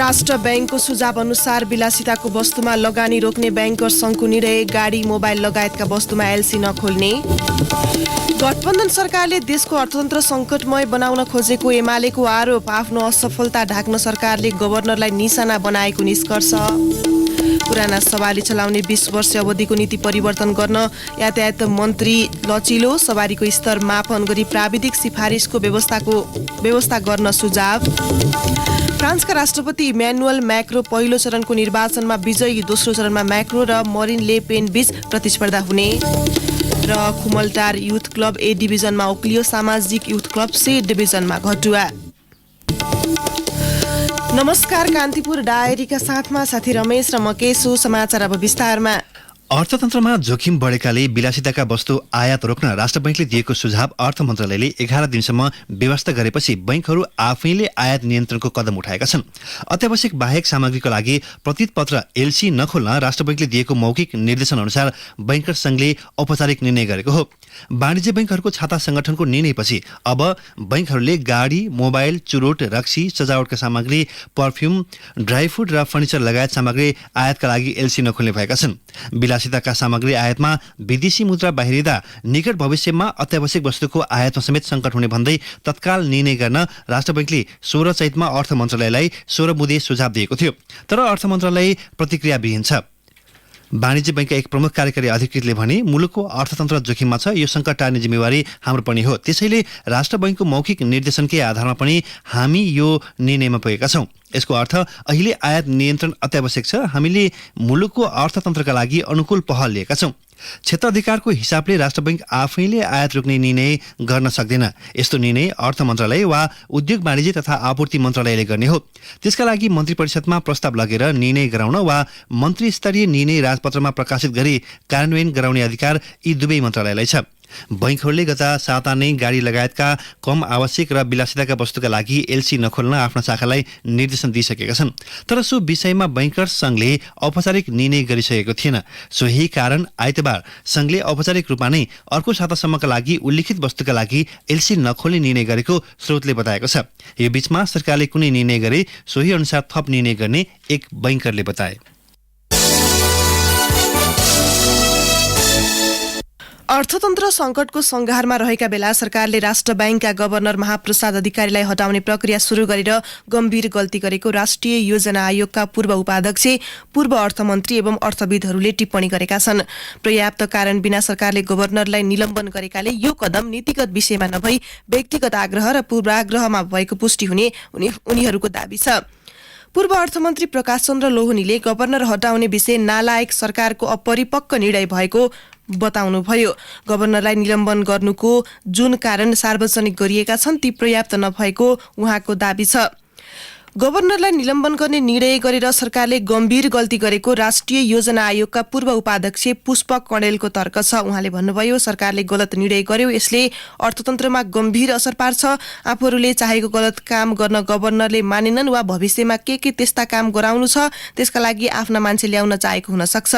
राष्ट्र बैंकको सुझाव अनुसार विलासिताको वस्तुमा लगानी रोक्ने बैंकर्स संघको निर्णय, गाडी मोबाइल लगायतका वस्तुमा एलसी नखोल्ने। गठबन्धन सरकारले देशको अर्थतन्त्र संकटमय बनाउन खोजेको एमालेको आरोप, आफ्नो असफलता ढाक्न सरकारले गभर्नरलाई निशाना बनाएको निष्कर्ष। पुराना सवारी चलाउने 20 वर्ष अवधिको नीति परिवर्तन गर्न यातायात मन्त्री लचिलो, सवारीको स्तर मापन गरी प्राविधिक सिफारिसको व्यवस्था गर्न सुझाव। फ्रान्सका राष्ट्रपति इम्यानुअल मैक्रो पहिलो चरणको निर्वाचनमा विजयी, दोस्रो चरणमा मैक्रो र मरिन ले पेन बीच प्रतिस्पर्धा हुने। र खुमलटार युथ क्लब ए डिभिजनमा उक्लियो, सामाजिक युथ क्लब सी डिभिजनमा घटुवा। नमस्कार, कान्तिपुर डायरीका साथमा साथी रमेश र म केशु। समाचार अब विस्तारमा। अर्थतन्त्रमा जोखिम बढेकाले विलासिताका वस्तु आयात रोक्न राष्ट्र बैंकले दिएको सुझाव अर्थ मन्त्रालयले 11 दिनसम्म व्यवस्था गरेपछि बैंकहरू आफैले आयात नियन्त्रणको कदम उठाएका छन्। अत्यावश्यक बाहेक सामग्रीको लागि प्रतीतपत्र एलसी नखोल्न राष्ट्र बैंकले दिएको मौखिक निर्देशन अनुसार बैंकर्स संघले औपचारिक निर्णय गरेको हो। वाणिज्य बैंकहरूको छाता संगठनको निर्णयपछि अब बैंकहरूले गाडी, मोबाइल, चुरोट, रक्सी, सजावटका सामग्री, परफ्युम, ड्राई फुड र फर्निचर लगायत सामग्री आयातका लागि एलसी नखोल्ने भएका छन्। विलासिताका सामग्री आयातमा विदेशी मुद्रा बाहिरिँदा निकट भविष्यमा अत्यावश्यक वस्तुको आयातमा समेत संकट हुने भन्दै तत्काल निर्णय गर्न राष्ट्र बैंकले 16 चैतमा अर्थ मन्त्रालयलाई 16 बुँदे सुझाव दिएको थियो। तर अर्थ मन्त्रालय प्रतिक्रियाविहीन छ। वाणिज्य बैंकका एक प्रमुख कार्यकारी अधिकृतले भने, मुलुकको अर्थतन्त्र जोखिममा छ, यो संकट टार्ने जिम्मेवारी हाम्रो पनि हो। त्यसैले राष्ट्र बैंकको मौखिक निर्देशनकै आधारमा पनि हामी यो निर्णयमा पुगेका छौं। यसको अर्थ अहिले आयात नियन्त्रण अत्यावश्यक छ। हामीले मुलुकको अर्थतन्त्रका लागि अनुकूल पहल लिएका छौं। क्षेत्राधिकारको हिसाबले राष्ट्र बैंक आफैले आयात रोक्ने निर्णय गर्न सक्दैन। यस्तो निर्णय अर्थ मन्त्रालय वा उद्योग वाणिज्य तथा आपूर्ति मन्त्रालयले गर्ने हो। त्यसका लागि मन्त्री परिषदमा प्रस्ताव लगेर निर्णय गराउन वा मन्त्री स्तरीय निर्णय राजपत्रमा प्रकाशित गरी कार्यान्वयन गराउने अधिकार यी दुवै मन्त्रालयलाई छ। बैंकहरूले गत साता नै गाडी लगायतका कम आवश्यक र विलासिताका वस्तुका लागि एलसी नखोल्न आफ्ना शाखालाई निर्देशन दिइसकेका छन्। तर सो विषयमा बैंकर्स संघले औपचारिक निर्णय गरिसकेको थिएन। सोही कारण आइतबार संघले औपचारिक रूपमा नै अर्को सातासम्मका लागि उल्लिखित वस्तुका लागि एलसी नखोल्ने निर्णय गरेको स्रोतले बताएको छ। यो बीचमा सरकारले कुनै निर्णय गरे सोही अनुसार थप निर्णय गर्ने एक बैंकरले बताए। अर्थतन्त्र संकटको संघारमा रहेका बेला सरकारले राष्ट्र बैंकका गभर्नर महाप्रसाद अधिकारीलाई हटाउने प्रक्रिया सुरु गरेर गम्भीर गल्ती गरेको राष्ट्रिय योजना आयोगका पूर्व उपाध्यक्ष, पूर्व अर्थमन्त्री एवं अर्थविदहरूले टिप्पणी गरेका छन्। पर्याप्त कारण बिना सरकारले गभर्नरलाई निलम्बन गरेकाले यो कदम नीतिगत विषयमा नभई व्यक्तिगत आग्रह र पूर्वाग्रहमा भएको पुष्टि हुने उनीहरूको दाबी छ। पूर्व अर्थमन्त्री प्रकाश चन्द्र लोहनीले गभर्नर हटाउने विषय नालायक सरकारको अपरिपक्व निर्णय भएको बताउनुभयो। गभर्नरलाई निलम्बन गर्नुको जुन कारण सार्वजनिक गरिएका छन् ती पर्याप्त नभएको उहाँको दाबी छ। गभर्नरलाई निलम्बन गर्ने निर्णय गरेर सरकारले गम्भीर गल्ती गरेको राष्ट्रिय योजना आयोगका पूर्व उपाध्यक्ष पुष्प कणेलको तर्क छ। उहाँले भन्नुभयो, सरकारले गलत निर्णय गर्यो, यसले अर्थतन्त्रमा गम्भीर असर पार्छ। आफूहरूले चाहेको गलत काम गर्न गभर्नरले मानेनन् वा भविष्यमा के त्यस्ता काम गराउनु छ त्यसका लागि आफ्ना मान्छे ल्याउन चाहेको हुन सक्छ।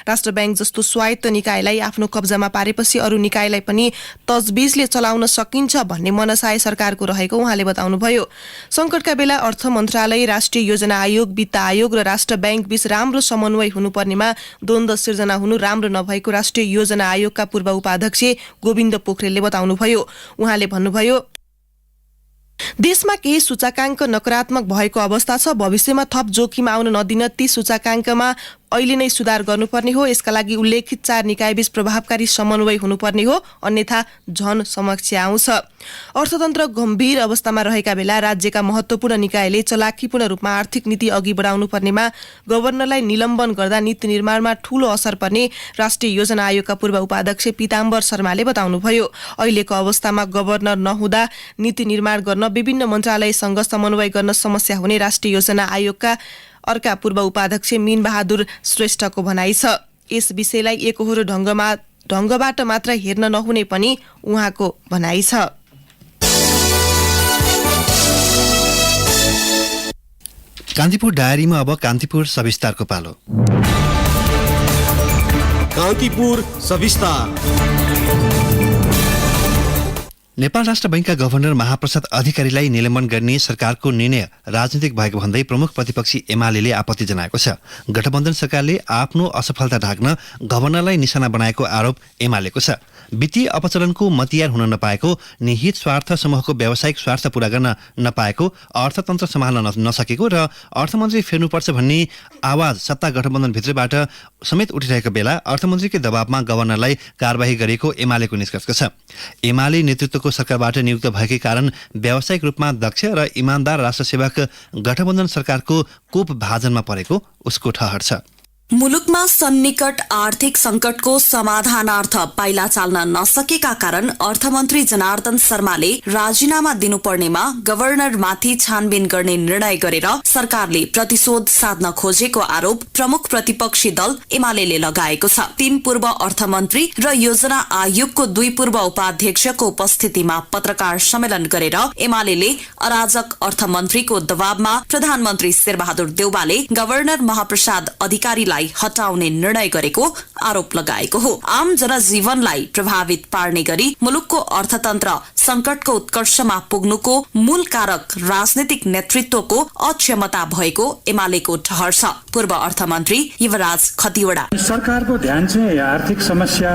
राष्ट्र बैंक जस्तो स्वायत्त निकायलाई आफ्नो कब्जामा पारेपछि अरू निकायलाई पनि तजबिजले चलाउन सकिन्छ भन्ने मनसाय सरकारको रहेको उहाँले बताउनुभयो। संकटका बेला अर्थ मन्त्रालय, राष्ट्रिय योजना आयोग, वित्त आयोग र राष्ट्र बैंक बीच राम्रो समन्वय हुनुपर्नेमा द्वन्द्व सिर्जना हुनु राम्रो नभएको राष्ट्रिय योजना आयोगका पूर्व उपाध्यक्ष गोविन्द पोखरेलले बताउनुभयो। उहाँले भन्नुभयो, देशमा केही सूचकाङ्क नकारात्मक भएको अवस्था छ। भविष्यमा थप जोखिम आउन नदिन ती सूचकाङ्कमा अहिले नै सुधार गर्नुपर्ने हो। यसका लागि उल्लेखित 4 निकायबीच प्रभावकारी समन्वय हुनुपर्ने हो, अन्यथा झन समस्या आउँछ। अर्थतन्त्र गम्भीर अवस्थामा रहेका बेला राज्यका महत्त्वपूर्ण निकायले चलाखीपूर्ण रूपमा आर्थिक नीति अघि बढाउनु पर्नेमा गभर्नरलाई निलम्बन गर्दा नीति निर्माणमा ठूलो असर पर्ने राष्ट्रिय योजना आयोगका पूर्व उपाध्यक्ष पीताम्बर शर्माले बताउनुभयो। अहिलेको अवस्थामा गभर्नर नहुँदा नीति निर्माण गर्न विभिन्न मन्त्रालयसँग समन्वय गर्न समस्या हुने राष्ट्रिय योजना आयोगका अर्का पूर्व उपाध्यक्ष मीन बहादुर श्रेष्ठको भनाइ छ। यस विषयलाई एकहोरो ढङ्गबाट मात्र हेर्न नहुने पनि उहाँको भनाइ छ। कान्तिपुर डायरीमा अब कान्तिपुर सविस्तारको पालो। कान्तिपुर सविस्तार। नेपाल राष्ट्र बैंकका गभर्नर महाप्रसाद अधिकारीलाई निलम्बन गर्ने सरकारको निर्णय राजनीतिक भएको भन्दै प्रमुख प्रतिपक्षी एमाले आपत्ति जनाएको छ। गठबन्धन सरकारले आफ्नो असफलता ढाक्न गभर्नरलाई निशाना बनाएको आरोप एमालेको छ। वित्तीय अपचलनको मतियार हुन नपाएको, निहित स्वार्थ समूहको व्यावसायिक स्वार्थ पूरा गर्न नपाएको, अर्थतन्त्र सम्हाल्न नसकेको र अर्थमन्त्री फेर्नुपर्छ भन्ने आवाज सत्ता गठबन्धनभित्रबाट समेत उठिरहेको बेला अर्थमन्त्रीकै दबावमा गभर्नरलाई कारबाही गरेको एमालेको निष्कर्ष छ। एमाले नेतृत्वको सरकारबाट नियुक्त भएकै कारण व्यावसायिक रूपमा दक्ष र इमानदार राष्ट्रसेवक गठबन्धन सरकारको कोप भाजनमा परेको उसको ठहर छ। मुलुकमा सन्निकट आर्थिक संकटको समाधानार्थ पाइला चाल्न नसकेका कारण अर्थमन्त्री जनार्दन शर्माले राजीनामा दिनुपर्नेमा गभर्नरमाथि छानबिन गर्ने निर्णय गरेर सरकारले प्रतिशोध साध्न खोजेको आरोप प्रमुख प्रतिपक्षी दल एमाले लगाएको छ। 3 पूर्व अर्थमन्त्री र योजना आयोगको 2 पूर्व उपाध्यक्षको उपस्थितिमा पत्रकार सम्मेलन गरेर एमाले अराजक अर्थमन्त्रीको दबावमा प्रधानमन्त्री शेरबहादुर देउवाले गभर्नर महाप्रसाद अधिकारीलाई हटाउने निर्णय गरेको आरोप लगाएको हो। आम जनजीवनलाई प्रभावित पार्ने गरी मुलुकको अर्थतन्त्र संकटको उत्कर्षमा पुग्नुको मूल कारक राजनीतिक नेतृत्वको अक्षमता भएको एमालेको ठहर छ। पूर्व अर्थमन्त्री युवराज खतिवडा सरकारको ध्यान चाहिँ आर्थिक समस्या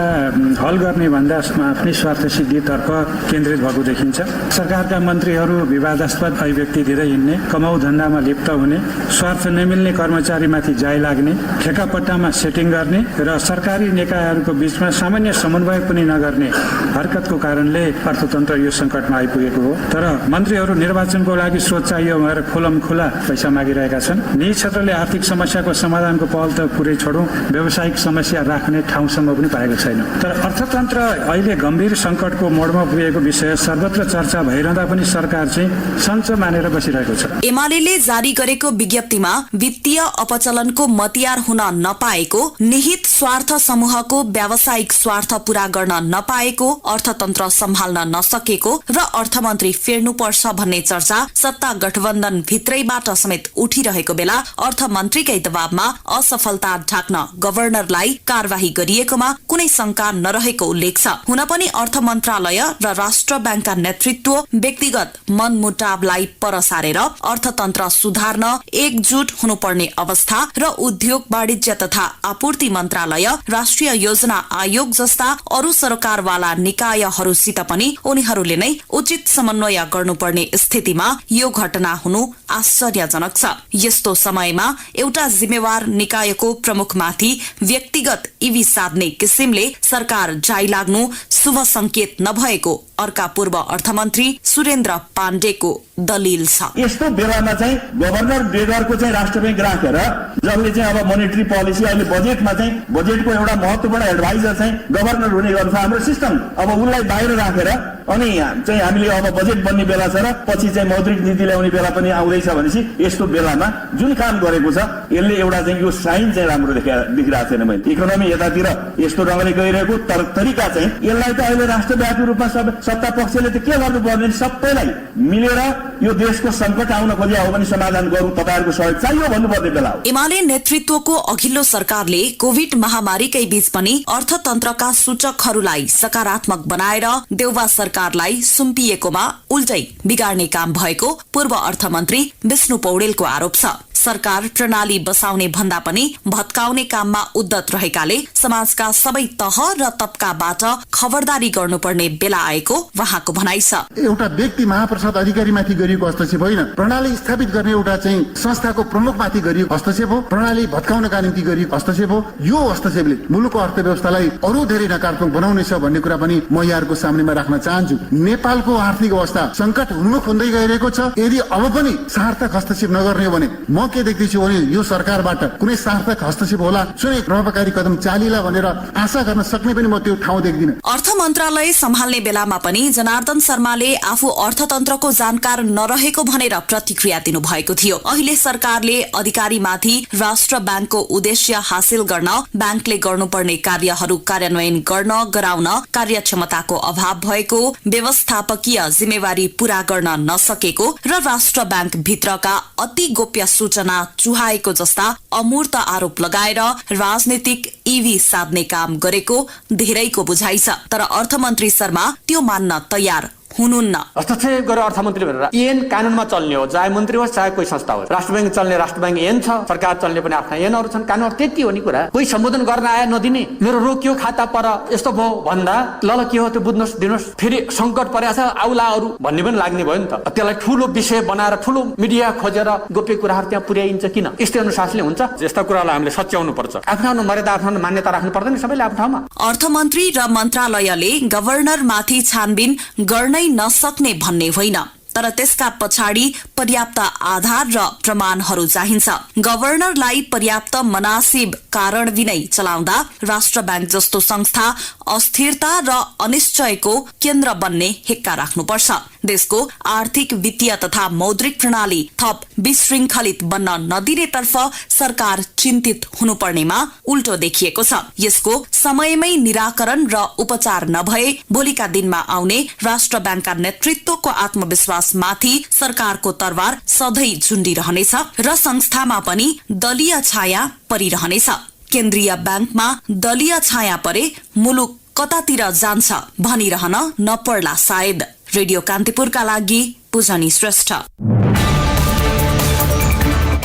हल गर्ने भन्दा आफ्नै स्वार्थ सिद्धितर्फ केन्द्रित भएको देखिन्छ। सरकारका मन्त्रीहरू विवादास्पद अभिव्यक्तितिर हिँड्ने, कमाउ धन्दामा लिप्त हुने, स्वार्थ नमिल्ने कर्मचारीमाथि जाय लाग्ने, ठेकापट्टामा सेटिङ गर्ने र सरकारी निकायहरूको बीचमा सामान्य समन्वय पनि नगर्ने हरकतको कारणले अर्थतन्त्र यो संकटमा आइपुगेको हो। तर मन्त्रीहरू निर्वाचनको लागि स्रोत चाहियो भनेर खुला पैसा मागिरहेका छन्। निजी क्षेत्रले आर्थिक समस्याको समाधानको पहल त पुरै छोडौं, व्यावसायिक समस्या राख्ने ठाउँसम्म पनि पाएको छैन। तर अर्थतन्त्र अहिले गम्भीर संकटको मोडमा पुगेको विषय सर्वत्र चर्चा भइरहँदा पनि सरकार चाहिँ सञ्च मानेर बसिरहेको छ। एमाले जारी गरेको विज्ञप्तिमा वित्तीय अपचलनको मतियार हुन नपाएको, निहित स्वार्थ समूहको व्यावसायिक स्वार्थ पूरा गर्न नपाएको, अर्थतन्त्र सम्हाल्न नसकेको र अर्थमन्त्री फेर्नुपर्छ भन्ने चर्चा सत्ता गठबन्धन भित्रैबाट समेत उठिरहेको बेला अर्थमन्त्रीकै दबावमा असफलता ढाक्न गभर्नरलाई कार्यवाही गरिएकोमा कुनै शंका नरहेको उल्लेख छ। हुन पनि अर्थ मन्त्रालय र राष्ट्र बैंकका नेतृत्व व्यक्तिगत मनमुटावलाई पर सारेर अर्थतन्त्र सुधार्न एकजुट हुनुपर्ने अवस्था र उद्योग वाणिज्य तथा आपूर्ति मन्त्रालय, राष्ट्रिय योजना आयोग जस्ता अरू सरकारवाला निकायहरूसित पनि उनीहरूले नै उचित समन्वय गर्नुपर्ने स्थितिमा यो घटना हुनु आश्चर्यजनक छ। यस्तो समयमा एउटा जिम्मेवार निकायको प्रमुखमाथि व्यक्तिगत इवी साध्ने किसिमले सरकार जाई लाग्नु शुभ संकेत नभएको अर्का पूर्व अर्थमन्त्री सुरेन्द्र पाण्डेको दलिल छ। यस्तो बेलामा चाहिँ गभर्नर बेगरको चाहिँ राष्ट्र बैंक राखेर जसले चाहिँ अब मोनेटरी पोलिसी अहिले बजेटमा चाहिँ बजेटको एउटा महत्त्वपूर्ण एडभाइजर चाहिँ गभर्नर हुने गर्छ हाम्रो सिस्टम। अब उसलाई बाहिर राखेर अनि चाहिँ हामीले अब बजेट बन्ने बेला छ र पछि चाहिँ मौद्रिक नीति ल्याउने बेला पनि आउँदैछ भनेपछि यस्तो बेलामा जुन काम गरेको छ यसले एउटा चाहिँ यो साइन चाहिँ राम्रो देखिरहेको छैन। मैले इकोनोमी यतातिर यस्तो ढङ्गले गइरहेको तर तरिका चाहिँ यसलाई त अहिले राष्ट्रव्यापी रूपमा सत्ता पक्षले त के गर्नुपर्ने सबैलाई मिलेर यो देशको संकट आउन खोजिया हो भने समाधान गरौँ, तपाईहरुको सहयोग चाहियो भन्नुपर्ने बेला हो। एमाले नेतृत्वको अघिल्लो सरकारले कोभिड महामारीकै बीच पनि अर्थतन्त्रका सूचकहरूलाई सकारात्मक बनाएर देउवा सरकारलाई सुम्पिएकोमा उल्टै बिगार्ने काम भएको पूर्व अर्थमन्त्री विष्णु पौडेलको आरोप छ। सरकार प्रणाली बसाउने भन्दा पनि भत्काउने काममा उद्धत रहेकाले समाजका सबै तह र तबकाबाट खबरदारी गर्नुपर्ने बेला आएको वहाँको भनाइ छ। एउटा व्यक्ति महाप्रसाद अधिकारीमाथि गरिएको हस्तक्षेप होइन, प्रणाली स्थापित गर्ने एउटा चाहिँ संस्थाको प्रमुखमाथि गरिएको हस्तक्षेप हो, प्रणाली भत्काउनका निम्ति गरिएको हस्तक्षेप हो। यो हस्तक्षेपले मुलुकको अर्थव्यवस्थालाई अरू धेरै नकारात्मक बनाउनेछ भन्ने कुरा पनि म यहाँहरूको सामनेमा राख्न चाहन्छु। नेपालको आर्थिक अवस्था संकट उन्मुख हुँदै गइरहेको छ। यदि अब पनि सार्थक हस्तक्षेप नगर्ने हो भने म के देख्दैछु भने यो सरकारबाट कुनै सार्थक हस्तक्षेप होला, कुनै प्रभावकारी कदम चालिला भनेर आशा गर्न सक्ने पनि म त्यो ठाउँ देख्दिन। अर्थ मन्त्रालय सम्हाल्ने बेलामा पनि जनार्दन शर्माले आफू अर्थतन्त्रको जानकार नरहेको भनेर प्रतिक्रिया दिनुभएको थियो। अहिले सरकारले अधिकारीमाथि राष्ट्र बैंकको उद्देश्य हासिल गर्न बैंकले गर्नुपर्ने कार्यहरू कार्यान्वयन गर्न गराउन कार्यक्षमताको अभाव भएको, व्यवस्थापकीय जिम्मेवारी पूरा गर्न नसकेको र राष्ट्र बैंक भित्रका अति गोप्य सूचना चुहाएको जस्ता अमूर्त आरोप लगाएर राजनीतिक इवी साध्ने काम गरेको धेरैको बुझाइ छ। तर अर्थमन्त्री शर्मा त्यो मान्न तयार हुनुहुन्न। हस्तक्षेप गरेर अर्थमन्त्री भनेर ऐन कानुनमा चल्ने हो, चाहे मन्त्री होस् चाहे कोही संस्था होस्। राष्ट्र बैंक चल्ने राष्ट्र बैंक ऐन छ, सरकार चल्ने पनि आफ्ना ऐनहरू छन्, कानुन त्यति हो नि कुरा। कोही सम्बोधन गर्न आए नदिने, मेरो रोकियो खाता पर यस्तो भयो भन्दा ल के हो त्यो बुझ्नुहोस् दिनुहोस्, फेरि सङ्कट परेको छ आउलाहरू भन्ने पनि लाग्ने भयो नि त। त्यसलाई ठुलो विषय बनाएर ठुलो मिडिया खोजेर गोप्य कुराहरू त्यहाँ पुर्याइन्छ किन? यस्तै अनुशासनले हुन्छ। यस्ता कुरालाई हामीले सच्याउनु पर्छ। आफ्नो मर्यादा आफ्नो मान्यता राख्नु पर्दैन सबैले आफ्नो ठाउँमा। अर्थमन्त्री र मन्त्रालयले गभर्नरमाथि छानबिन गर्नै नसक्ने भन्ने होइन, तर त्यसका पछाडि पर्याप्त आधार र प्रमाणहरू चाहिन्छ। गभर्नरलाई पर्याप्त मनासिब कारण विनै चलाउँदा राष्ट्र बैंक जस्तो संस्था अस्थिरता र अनिश्चयको केन्द्र बन्ने हिक्का राख्नुपर्छ। देशको आर्थिक वित्तीय तथा मौद्रिक प्रणाली थप विशृङ्खलित बन्न नदिनेतर्फ सरकार चिन्तित हुनुपर्नेमा उल्टो देखिएको छ। यसको समयमै निराकरण र उपचार नभए भोलिका दिनमा आउने राष्ट्र बैंकका नेतृत्वको आत्मविश्वास माथि सरकारको तरवार सधैँ झुन्डिरहनेछ र संस्थामा पनि दलीय छाया परिरहनेछ। केन्द्रीय बैंकमा दलीय छाया परे मुलुक कतातिर जान्छ भनिरहन नपर्ला सायद। रेडियो कान्तिपुरका लागि पूजनी श्रेष्ठ।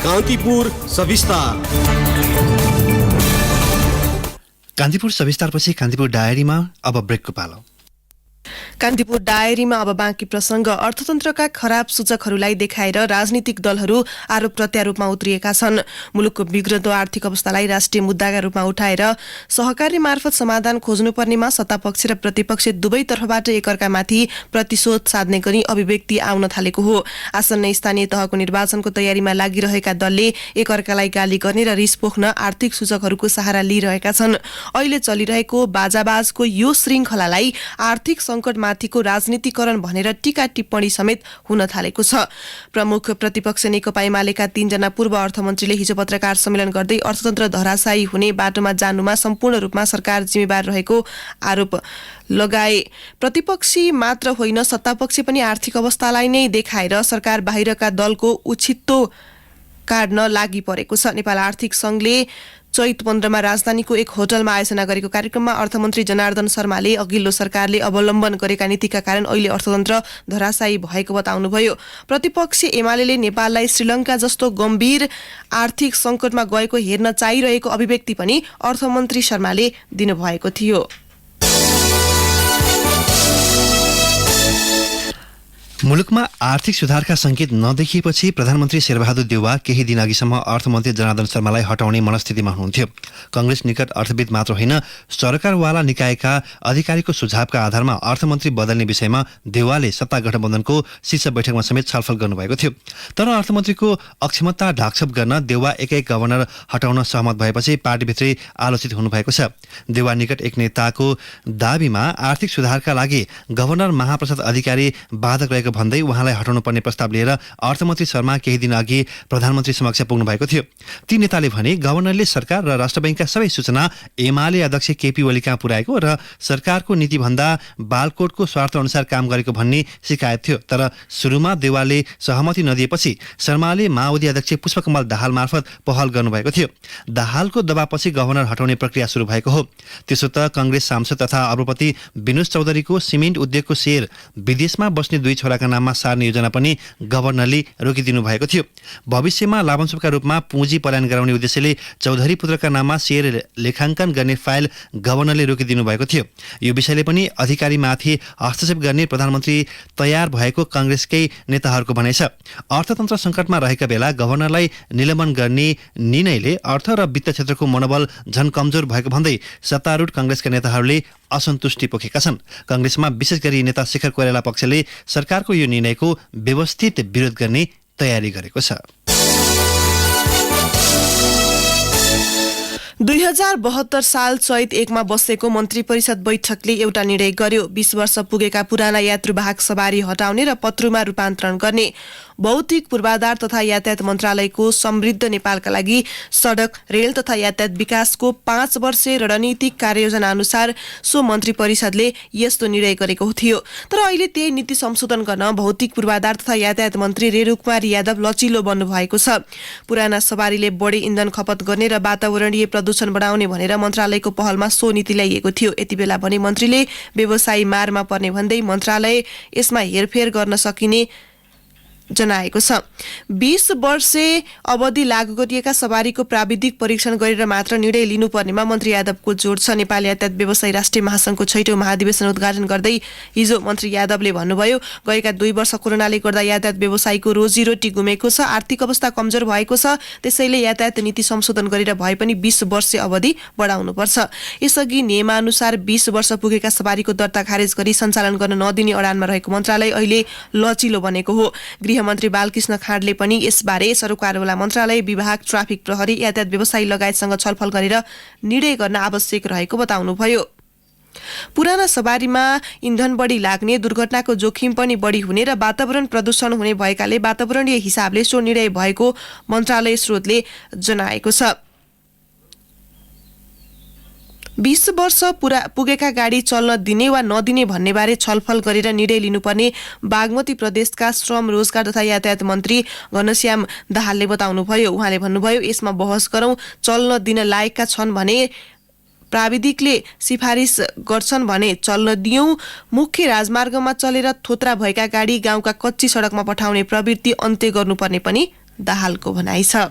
कान्तिपुर सविस्तार। कान्तिपुर सविस्तारपछि कान्तिपुर डायरीमा अब ब्रेकको पालो। कान्तिपुर डायरीमा अब बाँकी प्रसंग। अर्थतन्त्रका खराब सूचकहरूलाई देखाएर राजनीतिक दलहरू आरोप प्रत्यारोपमा उत्रिएका छन्। मुलुकको बिग्रदो आर्थिक अवस्थालाई राष्ट्रिय मुद्दाका रूपमा उठाएर सहकारी मार्फत समाधान खोज्नुपर्नेमा सत्तापक्ष र प्रतिपक्ष दुवै तर्फबाट एकअर्कामाथि प्रतिशोध साध्ने गरी अभिव्यक्ति आउन थालेको हो। आसन्न स्थानीय तहको निर्वाचनको तयारीमा लागिरहेका दलले एकअर्कालाई गाली गर्ने र रिस पोख्न आर्थिक सूचकहरूको सहारा लिइरहेका छन्। अहिले चलिरहेको बाजाबाजको यो श्रृङ्खलालाई आर्थिक संकटमाथिको राजनीतिकरण भनेर टीका टिप्पणी समेत हुन थालेको छ। प्रमुख प्रतिपक्ष नेकपा एमालेका 3 जना पूर्व अर्थमन्त्रीले हिजो पत्रकार सम्मेलन गर्दै अर्थतन्त्र धराशायी हुने बाटोमा जानुमा सम्पूर्ण रूपमा सरकार जिम्मेवार रहेको आरोप लगाए। प्रतिपक्षी मात्र होइन सत्तापक्ष पनि आर्थिक अवस्थालाई नै देखाएर सरकार बाहिरका दलको उछित्तो काट्न लागि परेको छ। नेपाल आर्थिक संघले चैत 15 मा राजधानीको एक होटलमा आयोजना गरेको कार्यक्रममा अर्थमन्त्री जनार्दन शर्माले अघिल्लो सरकारले अवलम्बन गरेका नीतिका कारण अहिले अर्थतन्त्र धराशायी भएको बताउनुभयो। प्रतिपक्षी एमालेले नेपाललाई श्रीलङ्का जस्तो गम्भीर आर्थिक संकटमा गएको हेर्न चाहिरहेको अभिव्यक्ति पनि अर्थमन्त्री शर्माले दिनुभएको थियो। मुलुकमा आर्थिक सुधारका संकेत नदेखिएपछि प्रधानमन्त्री शेरबहादुर देउवा केही दिन अघिसम्म अर्थमन्त्री जनार्दन शर्मालाई हटाउने मनस्थितिमा हुनुहुन्थ्यो। कंग्रेस निकट अर्थविद मात्र होइन सरकारवाला निकायका अधिकारीको सुझावका आधारमा अर्थमन्त्री बदल्ने विषयमा देउवाले सत्ता गठबन्धनको शीर्ष बैठकमा समेत छलफल गर्नुभएको थियो। तर अर्थमन्त्रीको अक्षमता ढाकछोप गर्न देउवा एकै गभर्नर हटाउन सहमत भएपछि पार्टीभित्रै आलोचित हुनुभएको छ। देउवा निकट एक नेताको दाबीमा आर्थिक सुधारका लागि गभर्नर महाप्रसाद अधिकारी बाधक रहेको भन्दै उहाँलाई हटाउनु पर्ने प्रस्ताव लिएर अर्थमन्त्री शर्मा केही दिन अघि प्रधानमन्त्री समक्ष पुग्नु भएको थियो। ती नेताले भने गभर्नरले सरकार र राष्ट्र बैंकका सबै सूचना एमाले अध्यक्ष केपी ओली कहाँ पुर्याएको र सरकारको नीतिभन्दा बालकोटको स्वार्थ अनुसार काम गरेको भन्ने शिकायत थियो। तर सुरुमा देउवाले सहमति नदिएपछि शर्माले माओवादी अध्यक्ष पुष्पकमल दाहाल मार्फत पहल गर्नुभएको थियो। दाहालको दबावपछि गभर्नर हटाउने प्रक्रिया सुरु भएको हो। त्यसो त कंग्रेस सांसद तथा अग्रपति विनोद चौधरीको सिमेन्ट उद्योगको शेयर विदेशमा बस्ने 2 छोराका नाममा सार्ने योजना पनि गभर्नरले रोकिदिनु भएको थियो। भविष्यमा लाभांशका रूपमा पुँजी पलायन गराउने उद्देश्यले चौधरी पुत्रका नाममा शेयर लेखाङ्कन गर्ने फाइल गभर्नरले रोकिदिनु भएको थियो। यो विषयले पनि अधिकारीमाथि हस्तक्षेप गर्ने प्रधानमन्त्री तयार भएको कंग्रेसकै नेताहरूको भनाइ छ। अर्थतन्त्र संकटमा रहेका बेला गभर्नरलाई निलम्बन गर्ने निर्णयले अर्थ र वित्त क्षेत्रको मनोबल झन कमजोर भएको भन्दै सत्तारूढ कंग्रेसका नेताहरूले असन्तुष्टि पोखेका छन्। कंग्रेसमा विशेष गरी नेता शेखर कोइराला पक्षले सरकारको यो निर्णयको व्यवस्थित विरोध गर्ने तयारी गरेको छ। 2072 साल चैत 1 मा बसेको मन्त्री परिषद बैठकले एउटा निर्णय गर्यो। 20 वर्ष पुगेका पुराना यात्रुवाहक सवारी हटाउने र पत्रुमा रूपान्तरण गर्ने। भौतिक पूर्वाधार तथा यातायात मन्त्रालयको समृद्ध नेपालका लागि सडक रेल तथा यातायात विकासको 5 वर्षे रणनीतिक कार्ययोजना अनुसार सो मन्त्री परिषदले यस्तो निर्णय गरेको थियो। तर अहिले त्यही नीति संशोधन गर्न भौतिक पूर्वाधार तथा यातायात मन्त्री रेणुकुमार यादव लचिलो बन्नु भएको छ। पुराना सवारीले बढी इन्धन खपत गर्ने र वातावरणीय प्रदूषण बढाउने भनेर मन्त्रालयको पहलमा सो नीति ल्याइएको थियो। यति बेला भने मन्त्रीले व्यवसायी मारमा पर्ने भन्दै मन्त्रालय यसमा हेरफेर गर्न सकिने जनाएको छ। 20 वर्षे अवधि लागू गरिएका सवारीको प्राविधिक परीक्षण गरेर मात्र निर्णय लिनुपर्नेमा मन्त्री यादवको जोड छ। नेपाल यातायात व्यवसायी राष्ट्रिय महासंघको 6औं महाधिवेशन उद्घाटन गर्दै हिजो मन्त्री यादवले भन्नुभयो, गएका 2 वर्ष कोरोनाले गर्दा यातायात व्यवसायीको रोजीरोटी गुमेको छ, आर्थिक अवस्था कमजोर भएको छ। त्यसैले यातायात नीति संशोधन गरेर भए पनि 20 वर्षे अवधि बढाउनुपर्छ। यसअघि नियमानुसार 20 वर्ष पुगेका सवारीको दर्ता खारेज गरी सञ्चालन गर्न नदिने अडानमा रहेको मन्त्रालय अहिले लचिलो बनेको हो। गृहमन्त्री बालकृष्ण खाँडले पनि यसबारे सरोकारवाला मन्त्रालय, विभाग, ट्राफिक प्रहरी, यातायात व्यवसायी लगायतसँग छलफल गरेर निर्णय गर्न आवश्यक रहेको बताउनुभयो। पुराना सवारीमा इन्धन बढी लाग्ने, दुर्घटनाको जोखिम पनि बढी हुने र वातावरण प्रदूषण हुने भएकाले वातावरणीय हिसाबले सो निर्णय भएको मन्त्रालय स्रोतले जनाएको छ। 20 वर्ष पुगेका गाडी चल्न दिने वा नदिने भन्नेबारे छलफल गरेर निर्णय लिनुपर्ने बागमती प्रदेशका श्रम, रोजगार तथा यातायात मन्त्री घनश्याम दाहालले बताउनुभयो। उहाँले भन्नुभयो, यसमा बहस गरौं, चल्न दिन लायकका छन् भने प्राविधिकले सिफारिस गर्छन् भने चल्न दियौं। मुख्य राजमार्गमा चलेर थोत्रा भएका गाडी गाउँका कच्ची सडकमा पठाउने प्रवृत्ति अन्त्य गर्नुपर्ने पनि दाहालको भनाइ छ।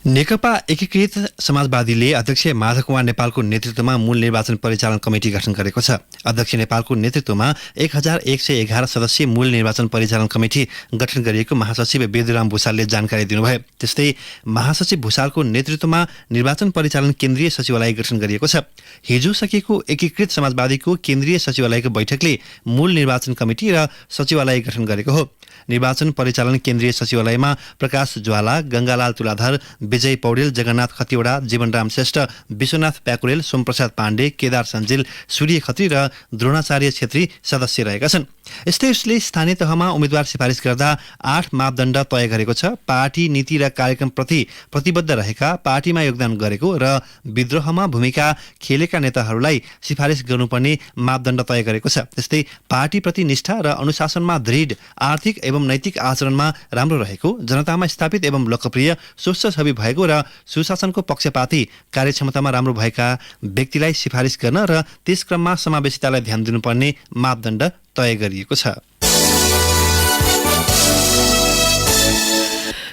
नेकपा एकीकृत समाजवादीले अध्यक्ष माधव कुमार नेपालको नेतृत्वमा मूल निर्वाचन परिचालन कमिटी गठन गरेको छ। अध्यक्ष नेपालको नेतृत्वमा 1111 सदस्यीय मूल निर्वाचन परिचालन कमिटी गठन गरिएको महासचिव बेदुराम भुसालले जानकारी दिनुभयो। त्यस्तै महासचिव भुसालको नेतृत्वमा निर्वाचन परिचालन केन्द्रीय सचिवालय गठन गरिएको छ। हिजो सकिएको एकीकृत समाजवादीको केन्द्रीय सचिवालयको बैठकले मूल निर्वाचन कमिटी र सचिवालय गठन गरेको हो। निर्वाचन परिचालन केन्द्रीय सचिवालयमा प्रकाश ज्वाला, गंगालाल तुलाधर, विजय पौडेल, जगन्नाथ खतिवडा, जीवनराम श्रेष्ठ, विश्वनाथ प्याकुरेल, सोमप्रसाद पाण्डे, केदार सञ्जिल, सूर्य खत्री र द्रोणाचार्य छेत्री सदस्य रहेका छन्। यस्तै उसले स्थानीय तहमा उम्मेद्वार सिफारिस गर्दा 8 मापदण्ड तय गरेको छ। पार्टी नीति र कार्यक्रमप्रति प्रतिबद्ध रहेका, पार्टीमा योगदान गरेको र विद्रोहमा भूमिका खेलेका नेताहरूलाई सिफारिस गर्नुपर्ने मापदण्ड तय गरेको छ। त्यस्तै पार्टीप्रति निष्ठा र अनुशासनमा दृढ, आर्थिक एवं नैतिक आचरणमा राम्रो रहेको, जनतामा स्थापित एवं लोकप्रिय, स्वच्छ छवि भएको र सुशासनको पक्षपाती कार्यक्षमतामा राम्रो भएका व्यक्तिलाई सिफारिस गर्न र त्यस क्रममा समावेशितालाई ध्यान दिनुपर्ने मापदण्ड तय गरिएको छ।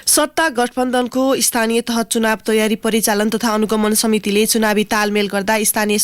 सत्ता गठबन्धनको स्थानीय तह चुनाव तयारी परिचालन तथा अनुगमन समितिले चुनावी तालमेल गर्दा स्थानीय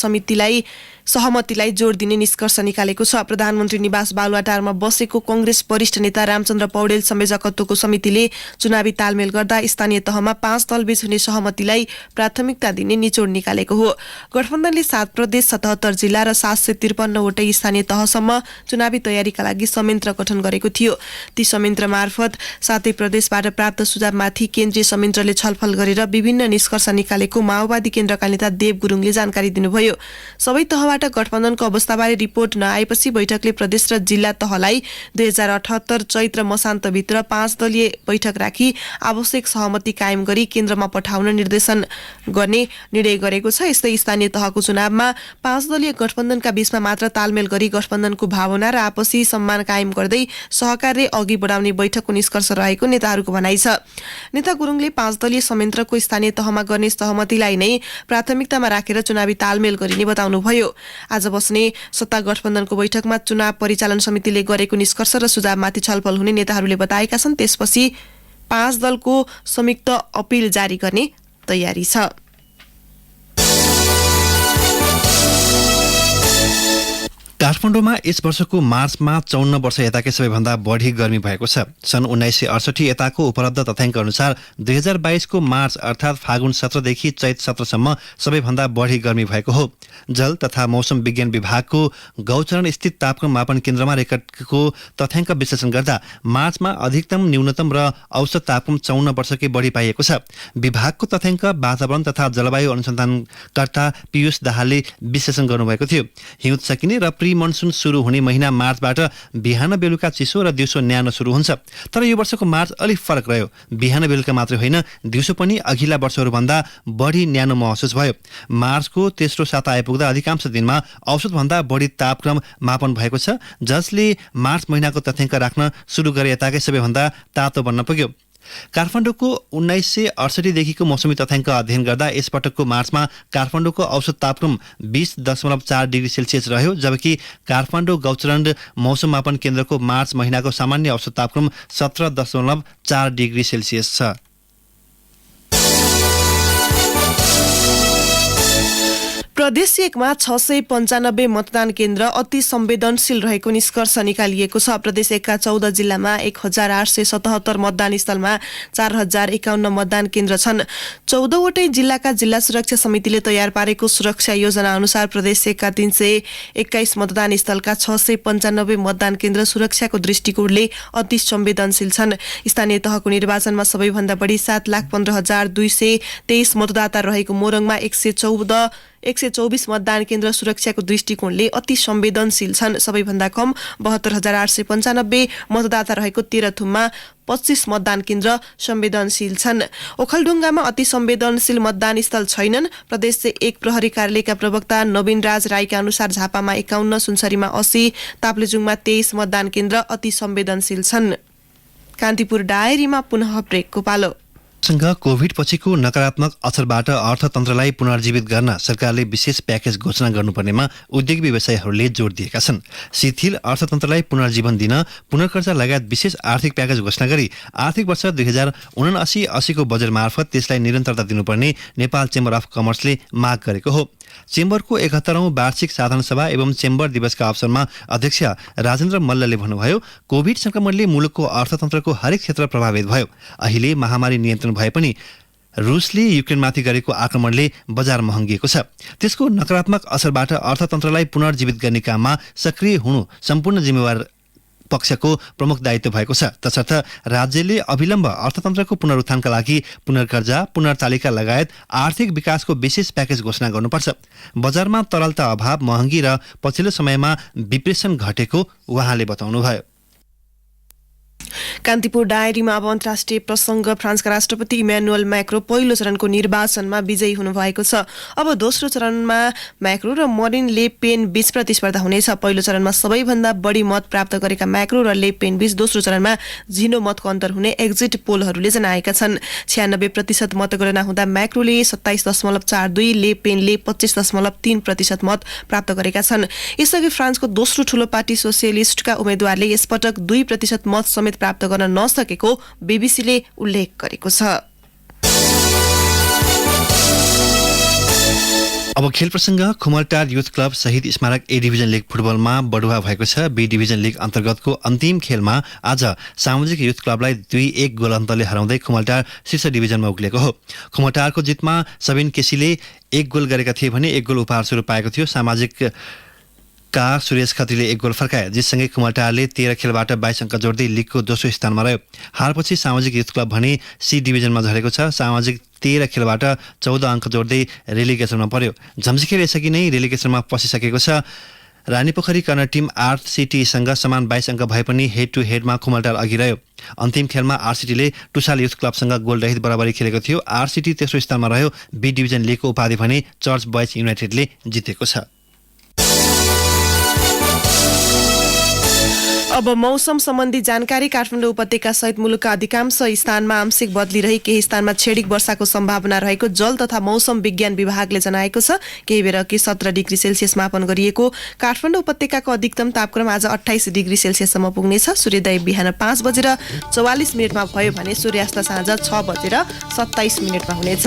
सहमतिलाई जोड दिने निष्कर्ष निकालेको छ। प्रधानमन्त्री निवास बालुवाटारमा बसेको कंग्रेस वरिष्ठ नेता रामचन्द्र पौडेल संयोजकत्वको समितिले चुनावी तालमेल गर्दा स्थानीय तहमा 5 दलबीच हुने सहमतिलाई प्राथमिकता दिने निचोड निकालेको हो। गठबन्धनले 7 प्रदेश, 77 जिल्ला र 753 वटै स्थानीय तहसम्म चुनावी तयारीका लागि संयन्त्र गठन गरेको थियो। ती संयन्त्र मार्फत 7 प्रदेशबाट प्राप्त सुझावमाथि केन्द्रीय संयन्त्रले छलफल गरेर विभिन्न निष्कर्ष निकालेको माओवादी केन्द्रका नेता देव गुरुङले जानकारी दिनुभयो। सबै तहबाट गठबन्धनको अवस्थाबारे रिपोर्ट नआएपछि बैठकले प्रदेश र जिल्ला तहलाई 2078 चैत्र मसान्तभित्र 5 दलीय बैठक राखी आवश्यक सहमति कायम गरी केन्द्रमा पठाउन निर्देशन गर्ने निर्णय गरेको छ। यस्तै स्थानीय तहको चुनावमा 5 दलीय गठबन्धनका बीचमा मात्र तालमेल गरी गठबन्धनको भावना र आपसी सम्मान कायम गर्दै सहकार्य अघि बढाउने बैठकको निष्कर्ष रहेको नेताहरूको भनाइ छ। नेता गुरुङले 5 दलीय संयन्त्रको स्थानीय तहमा गर्ने सहमतिलाई नै प्राथमिकतामा राखेर चुनावी तालमेल गरिने बताउनुभयो। आज बस्ने सत्ता गठबन्धनको बैठकमा चुनाव परिचालन समितिले गरेको निष्कर्ष र सुझावमाथि छलफल हुने नेताहरूले बताएका छन्। त्यसपछि 5 दलको संयुक्त अपिल जारी गर्ने तयारी छ। काठमाडौँमा यस वर्षको मार्चमा 54 वर्ष यताकै सबैभन्दा बढी गर्मी भएको छ। सन् 1968 यताको उपलब्ध तथ्याङ्क अनुसार 2022 को मार्च अर्थात् फागुन 17 देखि चैत 17 सम्म सबैभन्दा बढी गर्मी भएको हो। जल तथा मौसम विज्ञान विभागको गौचरण स्थित तापक्रम मापन केन्द्रमा रेकर्डको तथ्याङ्क विश्लेषण गर्दा मार्चमा अधिकतम, न्यूनतम र औसत तापक्रम 54 वर्षकै बढी पाइएको छ। विभागको तथ्याङ्क वातावरण तथा जलवायु अनुसन्धानकर्ता पीयूष दाहालले विश्लेषण गर्नुभएको थियो। हिउँद सकिने र प्री मनसुन सुरु हुने महिना मार्चबाट बिहान बेलुका चिसो र दिउँसो न्यानो सुरु हुन्छ। तर यो वर्षको मार्च अलिक फरक रह्यो। बिहान बेलुका मात्रै होइन, दिउँसो पनि अघिल्ला वर्षहरूभन्दा बढी न्यानो महसुस भयो। मार्चको तेस्रो साता आइपुग्दा अधिकांश दिनमा औसतभन्दा बढी तापक्रम मापन भएको छ, जसले मार्च महिनाको तथ्याङ्क राख्न सुरु गरे यताकै सबैभन्दा तातो बन्न पुग्यो। काठमाडौँको 1968 देखिको मौसमी तथ्याङ्क अध्ययन गर्दा यसपटकको मार्चमा काठमाडौँको औसत तापक्रम 20.4 डिग्री सेल्सियस रह्यो, जबकि काठमाडौँ गौचरण मौसम मापन केन्द्रको मार्च महिनाको सामान्य औसत तापक्रम 17.4 डिग्री सेल्सियस छ। प्रदेश 1 मा 695 मतदान केन्द्र अति संवेदनशील रहेको निष्कर्ष निकालिएको छ। प्रदेश 1 का 14 जिल्लामा 1877 मतदान स्थलमा 4051 मतदान केन्द्र छन्। 14 वटै जिल्लाका जिल्ला सुरक्षा समितिले तयार पारेको सुरक्षा योजना अनुसार प्रदेश 1 का 321 मतदान स्थलका 695 मतदान केन्द्र सुरक्षाको दृष्टिकोणले अति संवेदनशील छन्। स्थानीय तहको निर्वाचनमा सबैभन्दा बढी 7,15,223 मतदाता रहेको मोरङमा 124 मतदान केन्द्र सुरक्षाको दृष्टिकोणले अति संवेदनशील छन्। सबैभन्दा कम 72,895 मतदाता रहेको तेह्रथुममा 25 मतदान केन्द्र संवेदनशील छन्। ओखलढुङ्गामा अति संवेदनशील मतदान स्थल छैनन्। प्रदेश 1 प्रहरी कार्यालयका प्रवक्ता नवीन राज राईका अनुसार झापामा 51, सुनसरीमा 80, ताप्लेजुङमा 23 मतदान केन्द्र अति संवेदनशील छन्। कान्तिपुर डायरीमा पुनः ब्रेकको पालो। सँग कोभिड पछिको नकारात्मक असरबाट अर्थतन्त्रलाई पुनर्जीवित गर्न सरकारले विशेष प्याकेज घोषणा गर्नुपर्नेमा उद्योग व्यवसायीहरूले जोड दिएका छन्। शिथिल अर्थतन्त्रलाई पुनर्जीवन दिन पुनर्कर्जा लगायत विशेष आर्थिक प्याकेज घोषणा गरी आर्थिक वर्ष 2079-80 को बजेट मार्फत त्यसलाई निरन्तरता दिनुपर्ने नेपाल चेम्बर अफ कमर्सले माग गरेको हो। चेम्बरको 71औं वार्षिक साधारण सभा एवं चेम्बर दिवसका अवसरमा अध्यक्ष राजेन्द्र मल्लले भन्नुभयो, कोभिड संक्रमणले मुलुकको अर्थतन्त्रको हरेक क्षेत्र प्रभावित भयो। अहिले महामारी नियन्त्रण भए पनि रुसले युक्रेनमाथि गरेको आक्रमणले बजार महँगिएको छ। त्यसको नकारात्मक असरबाट अर्थतन्त्रलाई पुनर्जीवित गर्ने काममा सक्रिय हुनु सम्पूर्ण जिम्मेवार पक्षको प्रमुख दायित्व भएको छ। तसर्थ राज्यले अविलम्ब अर्थतन्त्रको पुनरुत्थानका लागि पुनर्कर्जा, पुनर्तालिका लगायत आर्थिक विकासको विशेष प्याकेज घोषणा गर्नुपर्छ। बजारमा तरलता अभाव, महँगी र पछिल्लो समयमा विप्रेसन घटेको उहाँले बताउनुभयो। कान्तिपुर डायरीमा अब अन्तर्राष्ट्रिय प्रसङ्ग। फ्रान्सका राष्ट्रपति इमानुएल मैक्रो पहिलो चरणको निर्वाचनमा विजयी हुनुभएको छ। अब दोस्रो चरणमा मैक्रो र मरिन ले पेन बीच प्रतिस्पर्धा हुनेछ। पहिलो चरणमा सबैभन्दा बढी मत प्राप्त गरेका मैक्रो र ले पेन बीच दोस्रो चरणमा झिनो मतको अन्तर हुने एक्जिट पोलहरूले जनाएका छन्। 96% मतगणना हुँदा मैक्रोले 27.42, ले पेनले 25.3% मत प्राप्त गरेका छन्। यसअघि फ्रान्सको दोस्रो ठूलो पार्टी सोसियलिस्टका उम्मेद्वारले यसपटक 2% मत समेत प्राप्त गर्न नसकेको बीबीसीले उल्लेख गरेको छ। अब खेल प्रसङ्ग। खुमलटार युथ क्लब शहीद स्मारक ए डिभिजन लिग फुटबलमा बढुवा भएको छ। बी डिभिजन लिग अन्तर्गतको अन्तिम खेलमा आज सामाजिक युथ क्लबलाई 2-1 गोल अन्तरले हराउँदै खुमलटार शीर्ष डिभिजनमा उक्लेको हो। खुमलटारको जितमा सबिन केसीले 1 गोल गरेका थिए भने 1 गोल उपहार स्वरूप पाएको थियो। सामाजिक का सुरेश खत्रीले 1 गोल फर्काए। जिससँगै खुमलटारले 13 खेलबाट 22 अङ्क जोड्दै लिगको दोस्रो स्थानमा रह्यो। हारपछि सामाजिक युथ क्लब भने सी डिभिजनमा झरेको छ। सामाजिक 13 खेलबाट 14 अङ्क जोड्दै रेलिगेसनमा पर्यो। झम्सीखेल यसअघि नै रेलिगेसनमा पसिसकेको छ। रानीपोखरी कर्नर टिम आरसीटीसँग समान 22 अङ्क भए पनि हेड टु हेडमा खुमलटार अघि रह्यो। अन्तिम खेलमा आरसीटीले टुसाल युथ क्लबसँग गोलरहित बराबरी खेलेको थियो। आरसीटी तेस्रो स्थानमा रह्यो। बी डिभिजन लिगको उपाधि भने चर्च बोइज युनाइटेडले जितेको छ। अब मौसम सम्बन्धी जानकारी। काठमाडौँ उपत्यका सहित मुलुकका अधिकांश स्थानमा आंशिक बदली रही केही स्थानमा छेडिक वर्षाको सम्भावना रहेको जल तथा मौसम विज्ञान विभागले जनाएको छ। केही बेर अघि 17 डिग्री सेल्सियस मापन गरिएको काठमाडौँ उपत्यकाको अधिकतम तापक्रम आज 28 डिग्री सेल्सियससम्म पुग्नेछ। सूर्योदय बिहान 5:44 भयो भने सूर्यास्त साँझ 6:27 हुनेछ।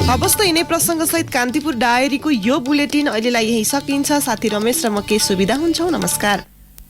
हवस् त यिनै प्रसङ्ग सहित कान्तिपुर डायरीको यो बुलेटिन अहिलेलाई यही सकिन्छ। साथी रमेश र म के सुविधा हुन्छौ। नमस्कार।